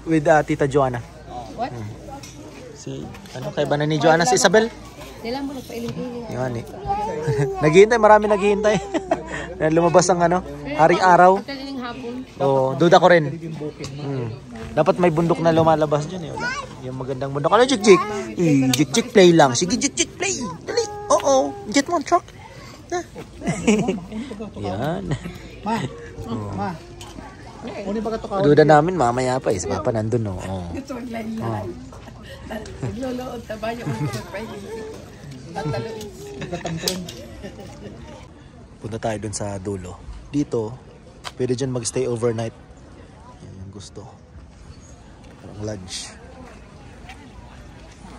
With Tita Joanna. What? Si, ano, kay ba na ni Joanna? Si Isabel? Kailan mo nagpa-iling-iling? Yan eh. Naghihintay, marami naghihintay. Lumabas ang ano, haring araw. Pagkaliling hapon. Oo, duda ko rin. Dapat may bundok na lumalabas dyan eh. Wala. Yung magandang bundok. Ano, Jik-Jik? Jik-Jik, play lang. Sige, Jik-Jik, play. Dali. Oo, get mo ang truck. Yan. Ma. Uni ba ka to ka? Duda namin mamaya pa eh. Si Papa nandun no. Oh. Naglolood na ba yung Punta tayo dun sa dulo. Dito, pwede dyan magstay overnight. Yan yung gusto. Parang lodge.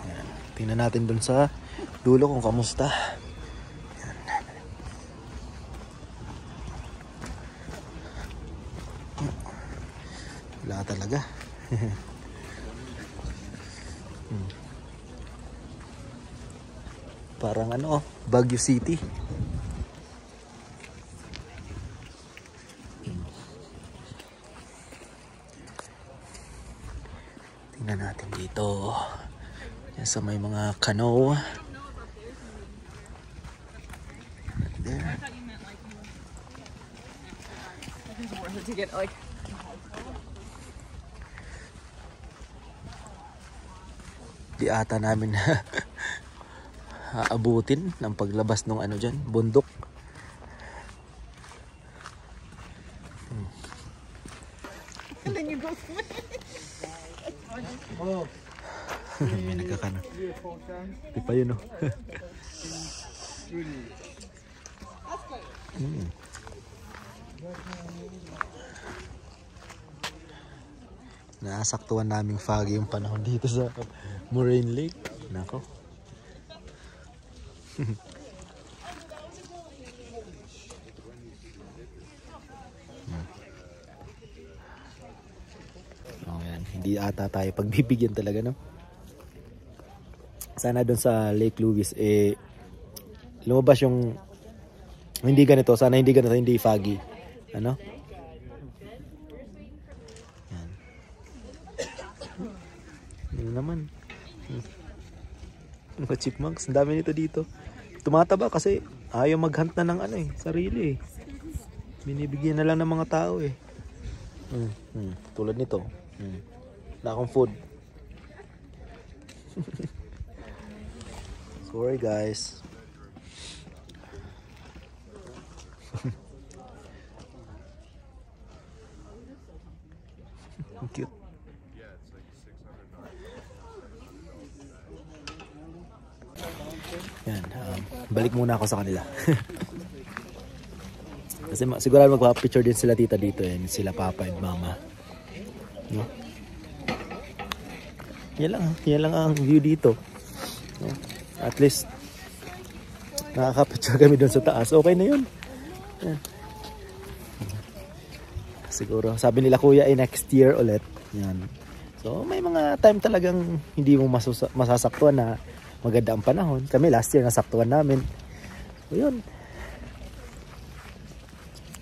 Yan. Tingnan natin dun sa dulo kung kamusta. Yan. Wala talaga. Parang ano, Baguio City. Tingnan natin dito. Yan sa may mga canoe. There. Di ata namin aabutin ng paglabas ng ano dyan, bundok. May nagkakano. Di pa yun, no? Nasaktuhan naming foggy yung panahon dito sa Moraine Lake. Nako. Yan. Hindi ata tayo pagbibigyan talaga, no? Sana doon sa Lake Louise lumabas yung hindi ganito, sana hindi ganito, hindi foggy. Ano? Yan. Yan naman. Mga chipmunks, ang dami nito dito. Tumataba kasi ayaw maghunt na ng ano eh, sarili eh. Binibigyan na lang ng mga tao eh. Tulad nito. Wala akong food. Sorry guys. Cute. Yan, balik muna ako sa kanila. Kasi sigurado magpa-picture din sila tita dito eh, sila papa and mama. No? Yan lang ang view dito. No? At least nakaka-picture kami doon sa taas. Okay na yun. Yan. Siguro sabi nila kuya ay next year ulit. Yan. So may mga time talagang hindi mo masasaktuhan na maganda ang panahon. Kami last year nasaktuhan namin. So yun.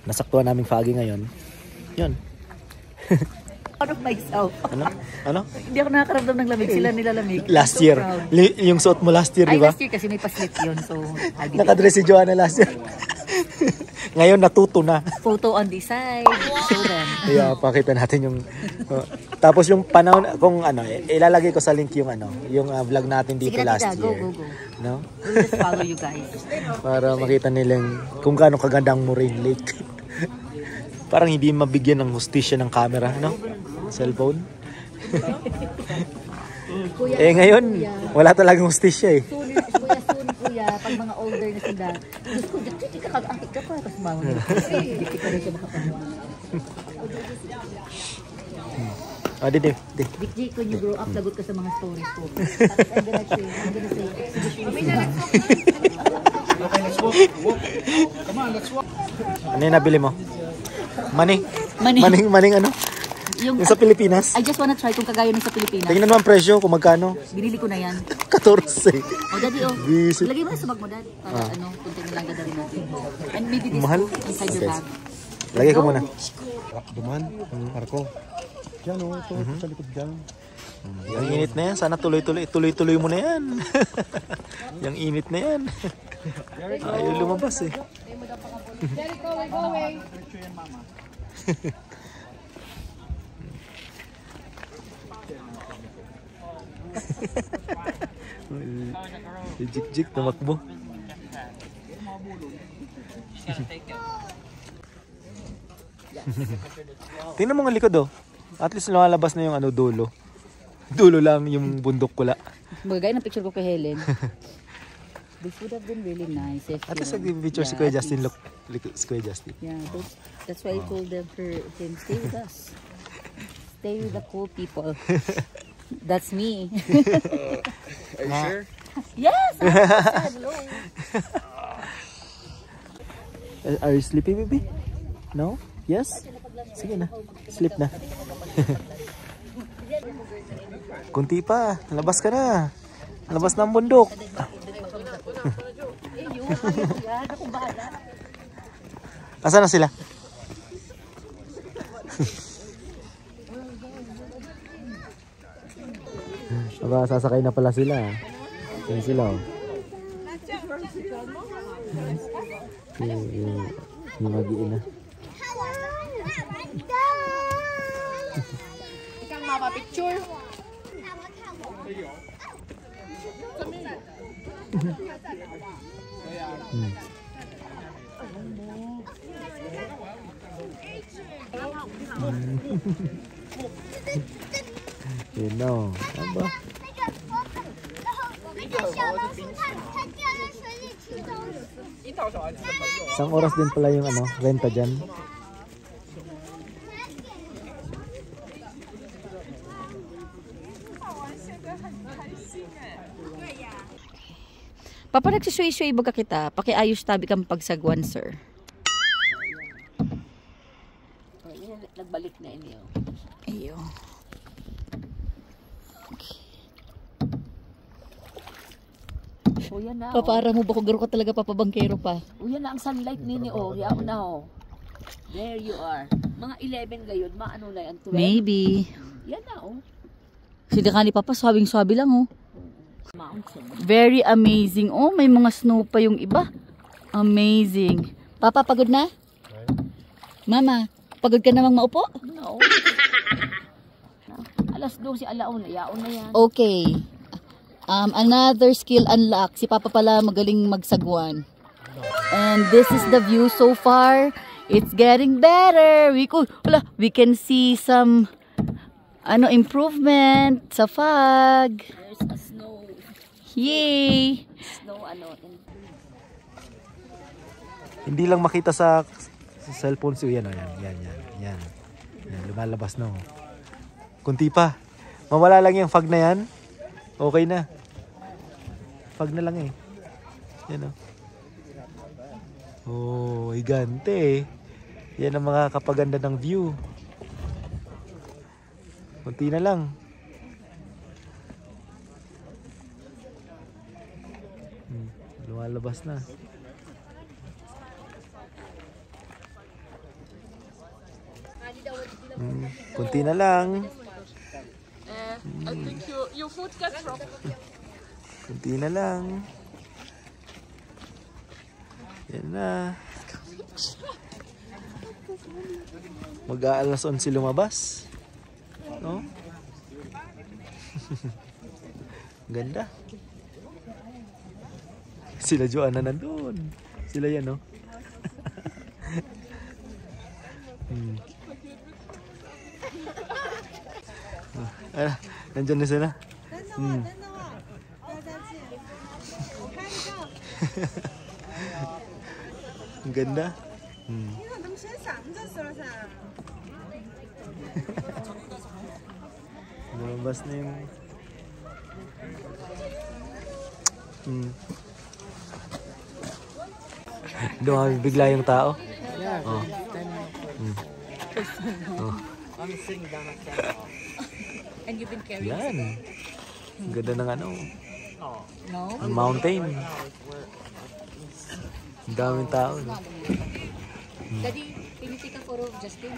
Nasaktuhan namin foggy ngayon. Yun. Out of myself. Ano? Hindi ako nakakaramdam ng lamig. Sila nilalamig. Last year. Yung suot mo last year, di ba? Last year kasi may paslit yun. So, nakadress si Joanna last year. Ngayon natuto na. Photo on the side. So then. Yeah, pakita natin yung tapos yung panahon kung ano, ilalagay ko sa link yung ano, yung vlog natin dito. Sige, last year. Go. No? We'll just follow you guys. Para makita nilang kung gaano kaganda ang Moraine Lake. Parang hindi mabigyan ng hustisya ng camera, no? Cellphone. Ngayon, wala talagang hustisya eh. Kuya, pag mga older na sila, gusto ko, hindi ka kag-akit ka pa, tapos bawang hindi ka rin siya makapagawa. Didi. Dick, when you grow up, lagot ka sa mga stories ko. I'm gonna say, Okay, let's walk. Come on, let's walk. Ano yung nabili mo? Maning ano? Yung sa Pilipinas? I just wanna try kung kagaya ng sa Pilipinas. Tingnan mo ang presyo kung magkano. Binili ko na yan. 14. Daddy, Visit. lagay mo na sa bag mo, Dad. Para kunting lang dadali natin. And maybe this Mahal? inside your bag. Lagay ko muna. Duman, Marco. Diyan o, ito sa likod dyan. Yung init na yan, sana tuloy-tuloy mo na yan. Yung init na yan. Ayaw lumabas eh. Si Jik-Jik tumakbo. Tingnan mo nga likod oh. At least lumalabas na yung ano dulo. Dulo lang yung bundok kula. Magagay ng picture ko kay Helen. This would have been really nice if At least nag-picture si Kuya Justin. Look, si Kuya Justin. Yeah, that's why I told him stay with us. Stay with the cool people. That's me. Are you sure? Yes! Hello. Are you sleepy, baby? No? Yes? Sige na. Sleep na. Kunti pa. Labas ka na. Labas na ang bundok. Asan na sila? Aba, sasakay na pala sila. Yan sila oh. Yung mag-iin na. Ikang mapapicture. Yun na oh. Aba. Isang oras din pala yung ano, renta dyan. Papa, nagsisway-sway baga kita. Pakiayos tabi kang pagsagwan, sir. Nagbalik na inyo. Iyo. O yan na. Papara mo ba kung garo ka talaga papabangkero pa? O yan na ang sunlight nini o. Yaw na o. There you are. Mga 11 gayon. Maano na yan? 12? Maybe. Yan na o. Sila ka ni Papa, swabing-swabi lang oh. Mountain. Very amazing. Oh, may mga snow pa yung iba. Amazing. Papa, pagod na? Mama, pagod ka namang maupo? No. Alas 12, alaon na. Yaon na yan. Okay. Another skill unlock. Si Papa pala magaling magsagwan. And this is the view so far. It's getting better. We can see some improvement sa fog. There's a snow. Yay! Snow ano. Hindi lang makita sa cellphone si yan oh. Yan. Lumalabas na oh. Kunti pa. Mawala lang yung fog na yan. Okay na. Fog na lang eh. Yan oh. Oh, higante eh. Yan ang mga kapaganda ng view. Kunti na lang. Lumalabas na. Kunti na lang. I think your foot got wrong. Kunti na lang. Yan na. Mag-aalas 11 lumabas. No? Ganda. Sila Joanna nandun. Sila yan, no? Nandyan na sila. Ang ganda. Lumabas na yung doon bigla yung tao. Oh. Oh. And you've been carrying. Yan. Ang ganda ng ano. No? Ang mountain. Ang daming tao. No? Daddy, can you take a photo of Justin?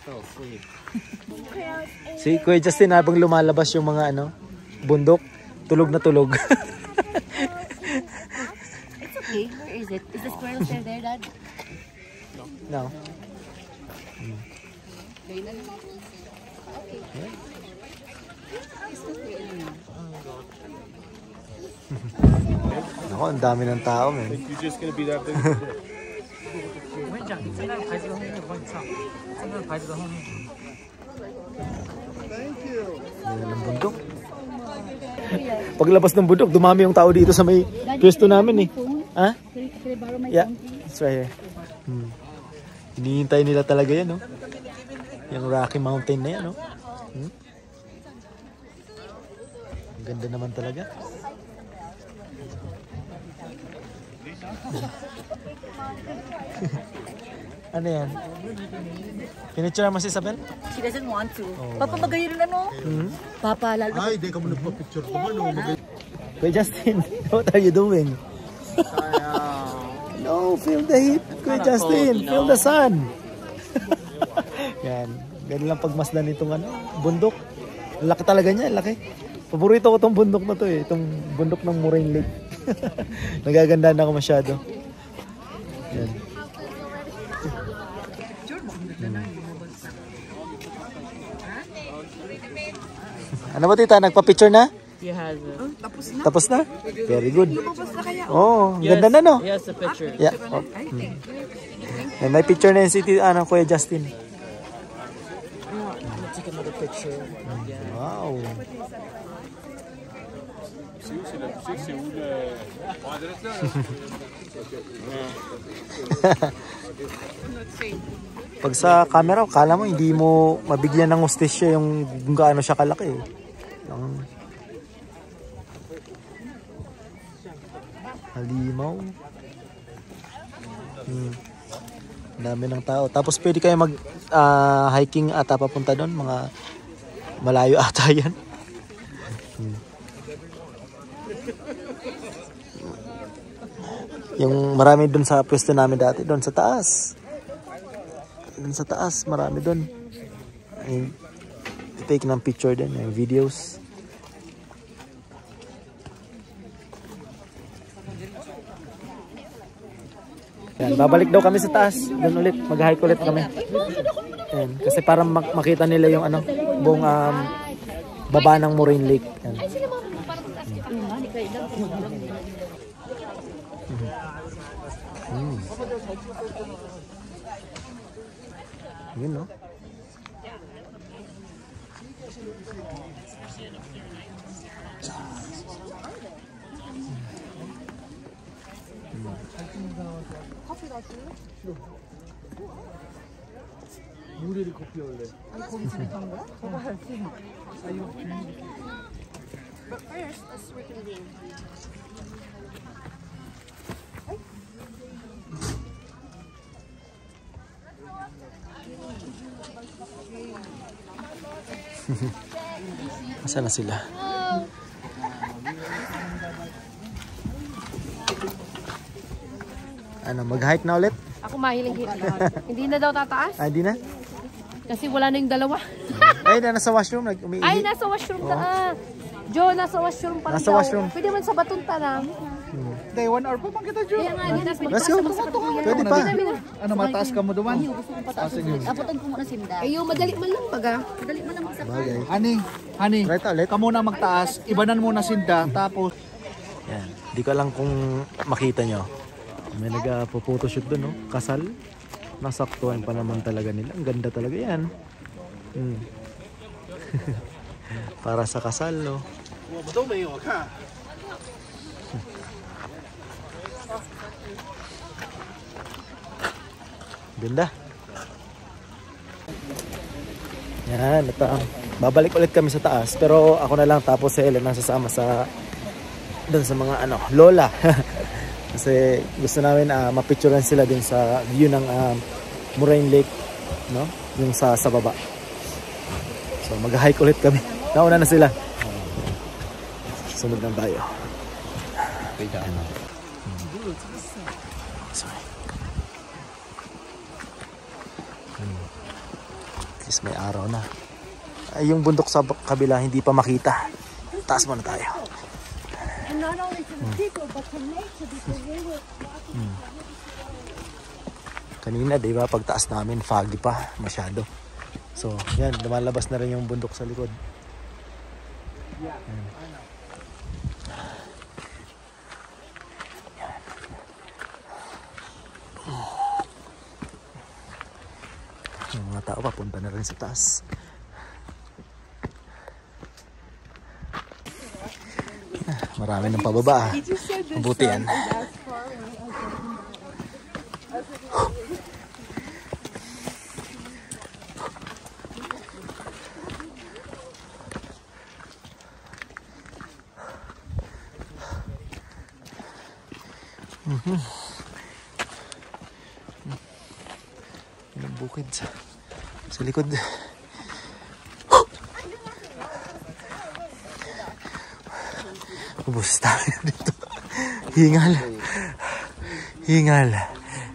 so pretty. Si Kuya Justin habang lumalabas yung mga ano, bundok, tulog na tulog. It's okay. Where is it? Is the squirrel still there, Dad? No. Ako, ang dami ng tao, man. You're just gonna be that big. Ayan ang bundok. Paglabas ng bundok, dumami yung tao dito sa may pwesto namin eh. Ha? Yeah, it's right here. Hinihintay nila talaga yan, no? Yung Rocky Mountain na yan, no? Ang ganda naman talaga. Ano yan? Pinicture mo si Isabel? She doesn't want to. Papa, magayon na no? Papa, lalo. Ay, di ka mo nagpa-picture ko ba? No? Kuya Justin, what are you doing? No, feel the heat, Kuya Justin. Feel the sun. Yan. Ganun lang pagmasdan itong ano, bundok. Laki talaga niya, laki. Paborito ko itong bundok na to eh. Itong bundok ng Moraine Lake. Nagaganda na ako masyado. Yan. Ano ba tita? Nagpa-picture na? Tapos na? Very good. Oh, ganda na no? Yes, a picture. Yeah. Oh. May picture na yung city, ano, Kuya Justin. Take another picture. Wow. Pag sa camera, kala mo hindi mo mabigyan ng hostesya yung kung gaano siya kalaki. Halimaw. Ang dami ng tao. Tapos pwede kayo mag hiking ata papunta doon. Mga malayo ata yan. Yung marami doon sa pwesto namin dati. Doon sa taas. Doon sa taas. Marami doon. Take ng picture din. Yung videos. Yan, babalik daw kami sa taas. Doon ulit, mag-hike ulit kami. Yan, kasi para makita nila yung ano, buong baba ng Moraine Lake. Yan. Yun, no? 무리를 커피 원래. Asan na sila? Ano, mag-hike na ulit? Ako mahiling hit lahat. Hindi na daw tataas. Ah, hindi na? Kasi wala na yung dalawa. Ay, nasa washroom, umiihi. Ay, nasa washroom na. Joe, nasa washroom pa rin Nasa daw. washroom. Pwede man sa batong tanam. Day, 1 hour pa man kita, Joe. Kaya nga, hindi na Let's go. Pwede pa. Ano, mataas ka mo duman? Apotan ko muna sinda. Eh, yung madali man lang baga. Madali man lang magsakay. Bagay. Honey, Right ulit. ka muna magtaas, ibanan muna sinda, tapos Yan. Di ko alam kung makita nyo. May nag-photoshoot doon, no? Kasal. Nasaktuhan pa naman talaga nila. Ang ganda talaga yan. Para sa kasal, no? Ganda. Yan, ito ang babalik ulit kami sa taas. Pero ako na lang, tapos si Ellen ang sasama sa doon sa mga ano, lola. Kasi gusto namin mapicturean sila din sa view ng Moraine Lake, no? Yung sa baba. So mag-hike ulit kami. Nauna na sila. Sunod na tayo. Sorry. Is may araw na. Ay, yung bundok sa kabila hindi pa makita. Taas muna tayo. Kanina, di ba, pagtaas namin, foggy pa, masyado. So, yan, lumalabas na rin yung bundok sa likod. Yan. Yung mga tao papunta na rin sa taas. Marami ng pababa. Mabuti yan. Yung bukid sa likod. Ubus tayo dito. Hingal. Hingal.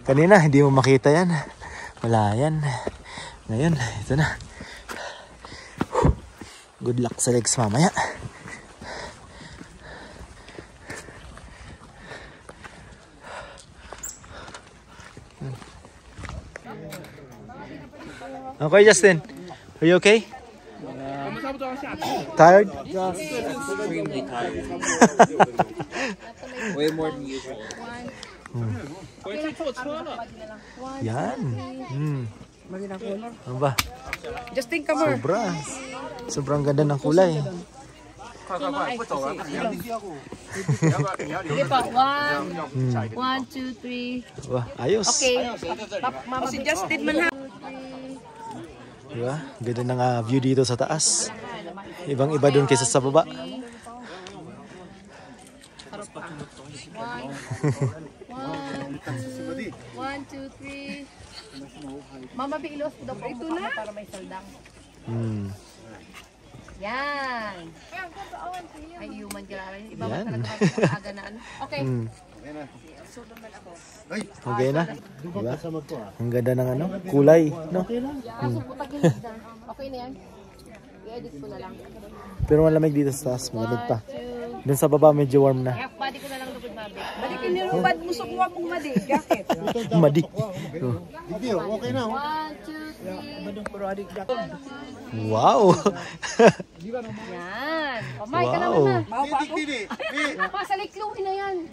Kanina hindi mo makita yan. Wala yan. Ngayon, ito na. Good luck sa legs mamaya. Okay, Justin. Are you okay? Tired? Extremely tired. Way more than usual. Yan. Ano ba? Justin, come on. Sobrang ganda ng kulay. Sige pa. 1, 2, 3. Wah, ayos. Okay. Mama, si Justin man ha. Diba? Ganda ng view dito sa taas. Ibang iba dun kaysa sa baba. 1, 2, 3. Mama, bilos ko daw ito na para may saldang. Yan. Ay, human ka rin. Iba ba talaga mag-aga na ano? Okay. Okay na? Diba? Ang ganda ng ano? Kulay. No? Okay na yan. I-edit ko na lang. Pero malamig dito sa taas. Malamig pa. Dun sa baba medyo warm na. Body ko na lang lupid, Mabi. Balikin niyo rubad mo sa kuha mong madi. Bakit? Madi. Okay na. 1, 2, 3. Wow! Yan. Pamay ka naman na. Sa likluwi na yan.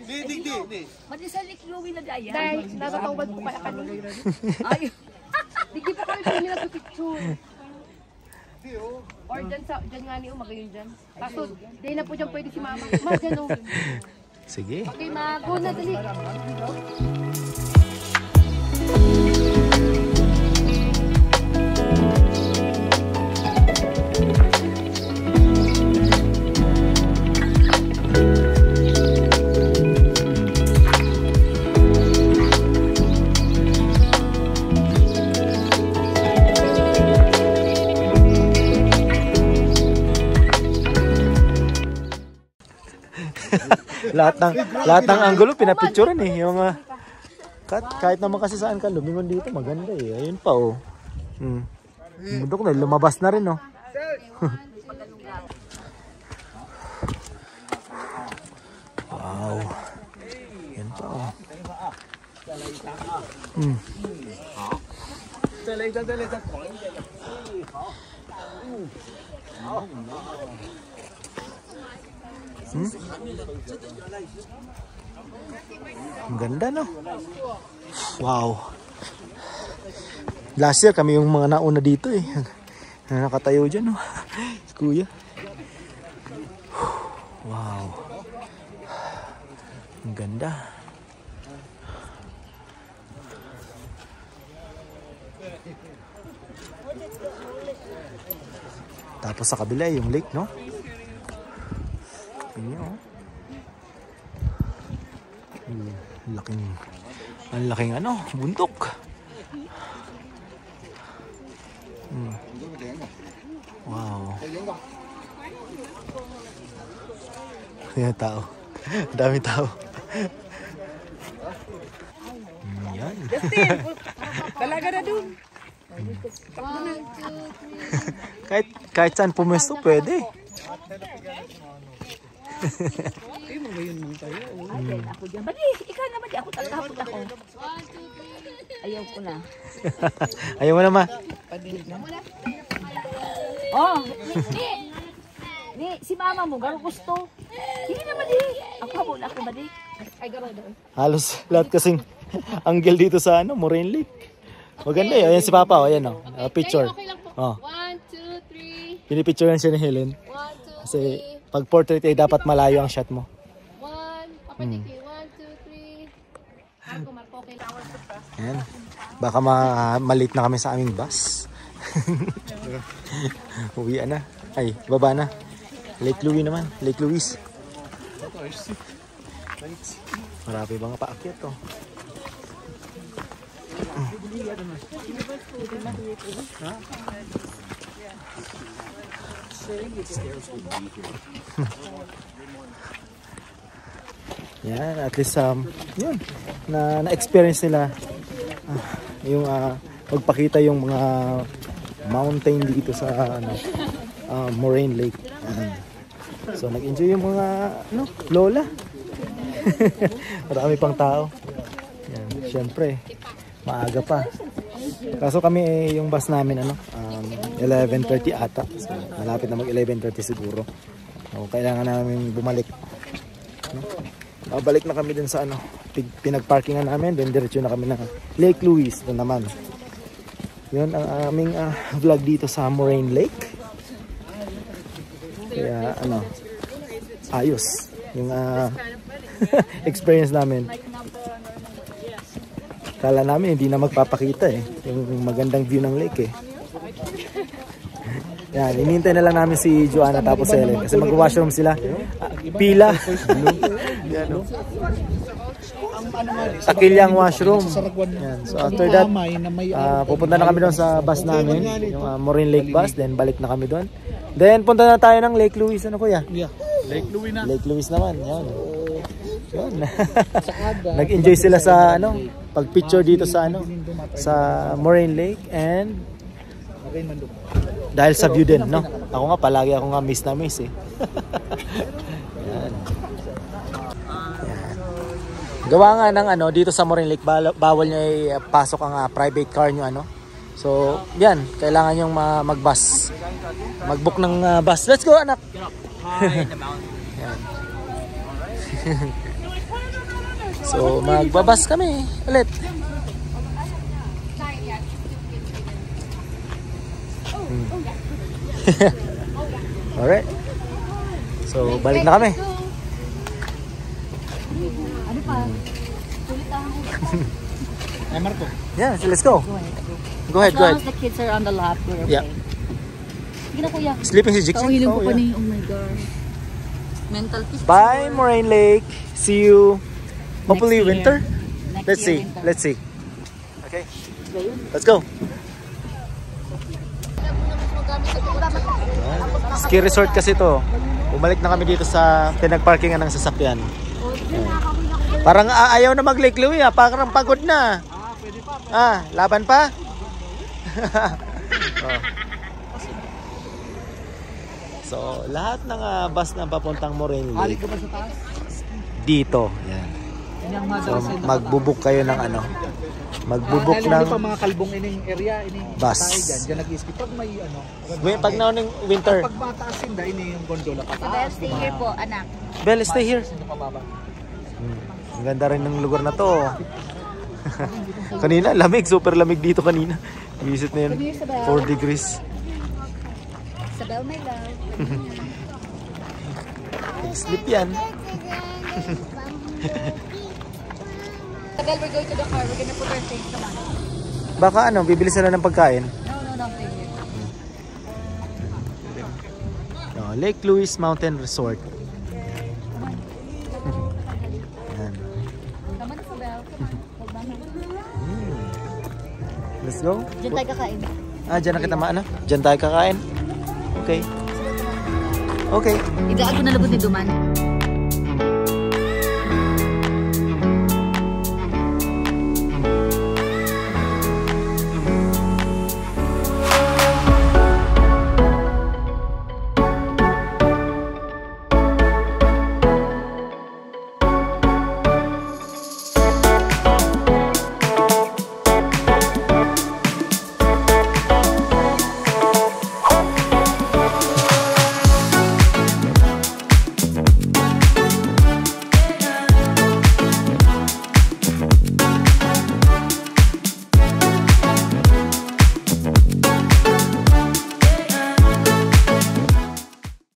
Madi sa likluwi na dayan. Dahil natatawad ko kaya kanina. Ay, Hindi pa kami pwede nagpipicture. Or dyan nga niyo, magayon dyan. Kaso, di na po dyan pwede si mama. Ma, dyan o. Sige. Okay, ma. Go na, dali. lahat ng angulo pinapicturean eh. Yung kahit naman kasi saan ka lumingon dito, maganda eh. Ayun pa oh. Bundok na, lumabas na rin oh. Wow. Yan pa oh. Ang ganda no? Wow. Last year kami yung mga nauna dito eh. Nakatayo dyan no? Si Kuya. Wow. Ang ganda. Tapos sa kabila yung lake no? Ayan. Ang laking ano, bundok. Wow. Ayan tao. Dami tao. Yan. talaga na dun. Kahit saan pumesto, pwede. Ako dyan. Bali, ikaw naman. Ako talaga hapon ako. Ayaw ko na. Ayaw mo naman. Oh, ni, si mama mo, gano'n gusto. Hindi naman ako hapon ako ba Ay, gano'n. Halos lahat kasing angle dito sa Moraine Lake. Maganda eh. Ayan si Papa. Ayan o. Picture. Oh. 1, 2, 3. Pinipicturean siya ni Helen. 1, 2, 3. Kasi pag portrait ay dapat malayo ang shot mo. 1. Papa Diki. 1, 2, 3. Marco, Marco. Okay lang. Ayan. Baka malate na kami sa aming bus. Uwian na. Ay, baba na. Lake Louise naman. Lake Louise. Marami bang paakyat to? Yan, at least yun, na-experience nila yung magpakita yung mga mountain dito sa Moraine Lake. So nag-enjoy yung mga lola. Marami pang tao. Yan, syempre maaga pa. Kaso kami yung bus namin 11:30 ata. So, malapit na mag 11:30 siguro. So, kailangan namin bumalik. Babalik na kami dun sa pinagparkingan namin, then diretso na kami ng Lake Louise doon naman. Yun ang aming vlog dito sa Moraine Lake. Kaya ayos yung experience namin. Kala namin hindi na magpapakita yung magandang view ng lake Yan, inintay na lang namin si Joanna tapos Helen kasi mag-washroom sila. Pila. Takilyang washroom. Yan. So after that, pupunta na kami doon sa bus namin, yung Moraine Lake bus, then balik na kami doon. Then punta na tayo ng Lake Louise, kuya? Yeah. Lake Louise na. Lake Louise naman, yan. Yun. Nag-enjoy sila sa pag-picture dito sa sa Moraine Lake and dahil sa view din, Ako nga palagi ako nga miss na miss Yan. Yan. Gawa nga ng dito sa Moraine Lake bawal niyo pasok ang private car niyo So, yan, kailangan yung mag-bus. Mag-book ng bus. Let's go, anak. Yan. So, magbabas kami ulit. Alright. So, balik na kami. Ano pa? Ay, Marco. Yeah, so let's go. Go ahead, go As long ahead. as the kids are on the lap, we're okay. Yeah. Sige na, kuya. Sleeping si Jixi. Kahiling ko Oh, pa yeah. ni, oh my God. Mental peace. Bye, Moraine Lake. See you. Hopefully Next year. winter. Next Let's year, see. winter. Let's see. Okay. Let's go. Ski resort kasi to. Bumalik na kami dito sa pinagparkingan ng sasakyan. Parang ayaw na mag-Lake Louise parang pagod na. Laban pa? So, lahat ng bus na papuntang Moraine Lake Halik ba sa taas? dito. Yan. Yan ang So, madalas magbubuk kayo ng magbubuk ng pa mga kalbong ining area, ining bus. tayo dyan. Diyan nag-iski. Pag may Pag naunang winter. pag mataas hindi, ini yung gondola Bel, pataas. stay here po, anak. Belle, stay here. Sino pababa? Ang ganda rin ng lugar na to. Kanina, lamig. Super lamig dito kanina. Visit na yun. 4 degrees. Isabel, my love. Sleep yan. Isabel, we're going to the car. We're gonna put our things naman. Baka bibili sila ng pagkain. No, stay here. Lake Louise Mountain Resort. Yan. Come on, Isabel. Let's go. Diyan tayo kakain. Dyan na kita Dyan tayo kakain. Okay. Okay. Igaan ko na labot ni Duman.